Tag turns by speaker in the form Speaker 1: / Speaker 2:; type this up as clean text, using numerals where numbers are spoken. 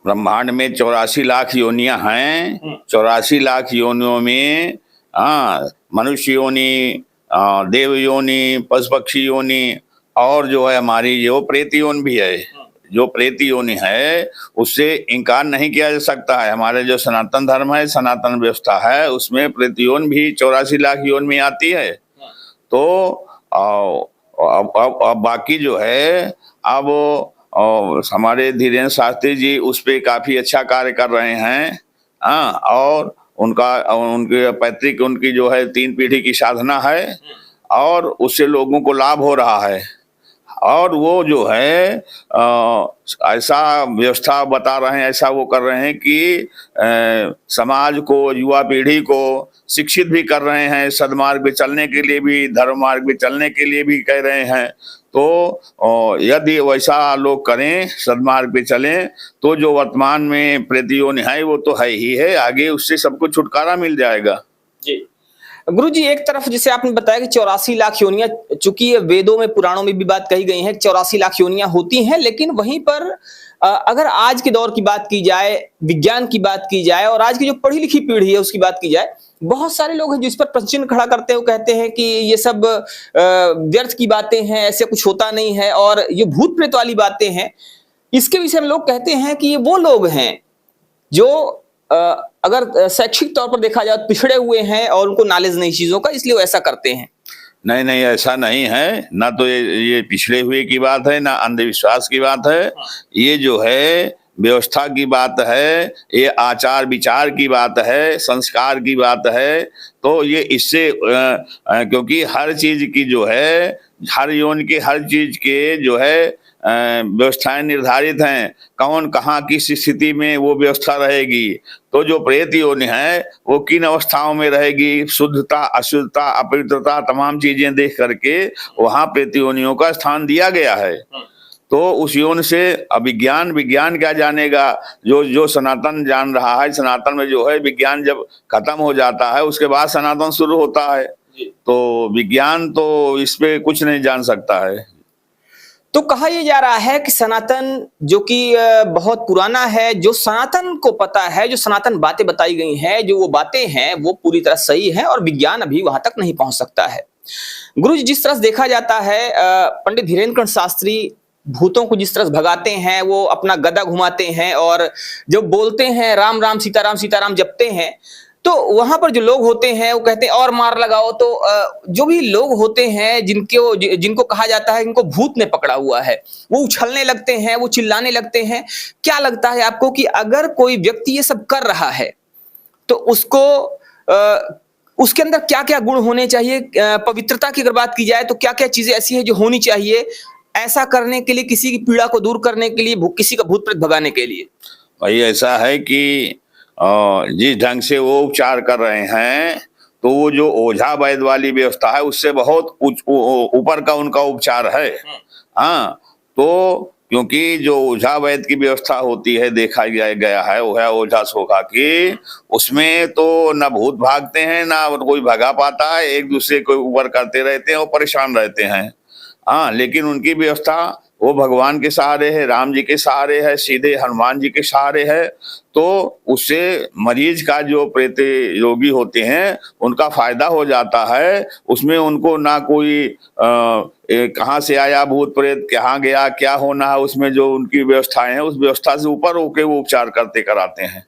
Speaker 1: ब्रह्मांड में 84 लाख योनियां हैं। 84 लाख योनियों में मनुष्य योनि, देव योनि, पशु पक्षी योनि, और जो है हमारी जो प्रेत योनि भी है। जो प्रेत योनि है उससे इनकार नहीं किया जा सकता है। हमारे जो सनातन धर्म है, सनातन व्यवस्था है, उसमें प्रेत योनि भी 84 लाख योनि में आती है। तो अब बाकी जो है, अब हमारे धीरेन्द्र शास्त्री जी उस पे काफी अच्छा कार्य कर रहे हैं। और उनके पैतृक, उनकी जो है 3 पीढ़ी की साधना है, और उससे लोगों को लाभ हो रहा है। और वो जो है ऐसा व्यवस्था बता रहे हैं, ऐसा वो कर रहे हैं कि समाज को, युवा पीढ़ी को शिक्षित भी कर रहे हैं, सद्मार्ग पे चलने के लिए भी, धर्म मार्ग पे चलने के लिए भी कह रहे हैं। तो यदि वैसा लोग करें, सद्मार्ग पे चलें, तो जो वर्तमान में प्रेत योनि है वो तो है ही है, आगे उससे सबको छुटकारा मिल जाएगा।
Speaker 2: जी गुरु जी, एक तरफ जैसे आपने बताया कि 84 लाख योनियां, चूंकि ये वेदों में, पुराणों में भी बात कही गई है कि 84 लाख योनियां होती हैं, लेकिन वहीं पर अगर आज के दौर की बात की जाए, विज्ञान की बात की जाए, और आज की जो पढ़ी लिखी पीढ़ी है उसकी बात की जाए, बहुत सारे लोग हैं जो इस पर प्रश्न खड़ा करते हैं। वो कहते हैं कि ये सब व्यर्थ की बातें हैं, ऐसे कुछ होता नहीं है, और ये भूत प्रेत वाली बातें हैं। इसके विषय में लोग कहते हैं कि ये वो लोग हैं जो अगर शैक्षिक तौर पर देखा जाए तो पिछड़े हुए हैं और उनको नॉलेज नहीं चीजों का, इसलिए वो ऐसा करते हैं।
Speaker 1: नहीं नहीं, ऐसा नहीं है। ना तो ये पिछड़े हुए की बात है, ना अंधविश्वास की बात है। ये जो है व्यवस्था की बात है, ये आचार विचार की बात है, संस्कार की बात है। तो ये इससे क्योंकि हर चीज की जो है, हर योनि के हर चीज के जो है व्यवस्थाएं निर्धारित हैं, कौन कहाँ किस स्थिति में वो व्यवस्था रहेगी। तो जो प्रेत योनि है वो किन अवस्थाओं में रहेगी, शुद्धता, अशुद्धता, अपवित्रता, तमाम चीजें देख करके वहां प्रेत योनियों का स्थान दिया गया है। तो उस योनि से अविज्ञान, विज्ञान क्या जानेगा? जो सनातन जान रहा है, सनातन में जो है विज्ञान जब खत्म हो जाता है उसके बाद सनातन शुरू होता है। तो विज्ञान तो इस पे कुछ नहीं जान सकता है।
Speaker 2: तो कहा यह जा रहा है कि सनातन जो कि बहुत पुराना है, जो सनातन को पता है, जो सनातन बातें बताई गई हैं, जो वो बातें हैं वो पूरी तरह सही है, और विज्ञान अभी वहां तक नहीं पहुंच सकता है। गुरु जी, जिस तरह से देखा जाता है, पंडित धीरेन्द्र शास्त्री भूतों को जिस तरह से भगाते हैं, वो अपना गदा घुमाते हैं और जब बोलते हैं राम राम सीताराम सीताराम जपते हैं, तो वहां पर जो लोग होते हैं वो कहते हैं और मार लगाओ। तो जो भी लोग होते हैं जिनको कहा जाता है इनको भूत ने पकड़ा हुआ है, वो उछलने लगते हैं, वो चिल्लाने लगते हैं। क्या लगता है आपको कि अगर कोई व्यक्ति ये सब कर रहा है तो उसको उसके अंदर क्या क्या गुण होने चाहिए? पवित्रता की अगर बात की जाए तो क्या क्या चीजें ऐसी है जो होनी चाहिए ऐसा करने के लिए, किसी की पीड़ा को दूर करने के लिए, किसी का भूत प्रेत भगाने के लिए?
Speaker 1: भाई ऐसा है कि जिस ढंग से वो उपचार कर रहे हैं, तो वो जो ओझा वैद्य वाली व्यवस्था है उससे बहुत ऊपर का उनका उपचार है। तो क्योंकि जो ओझा वैद्य की व्यवस्था होती है, देखा गया है, वो है ओझा सोखा की, उसमें तो ना भूत भागते हैं, ना कोई भगा पाता है, एक दूसरे को ऊपर करते रहते हैं और परेशान रहते हैं। लेकिन उनकी व्यवस्था वो भगवान के सहारे है, राम जी के सहारे है, सीधे हनुमान जी के सहारे है। तो उससे मरीज का जो प्रेत रोगी होते हैं उनका फायदा हो जाता है। उसमें उनको ना कोई कहाँ से आया भूत प्रेत, कहाँ गया, क्या होना है, उसमें जो उनकी व्यवस्थाएं हैं उस व्यवस्था से ऊपर होके वो उपचार करते कराते हैं।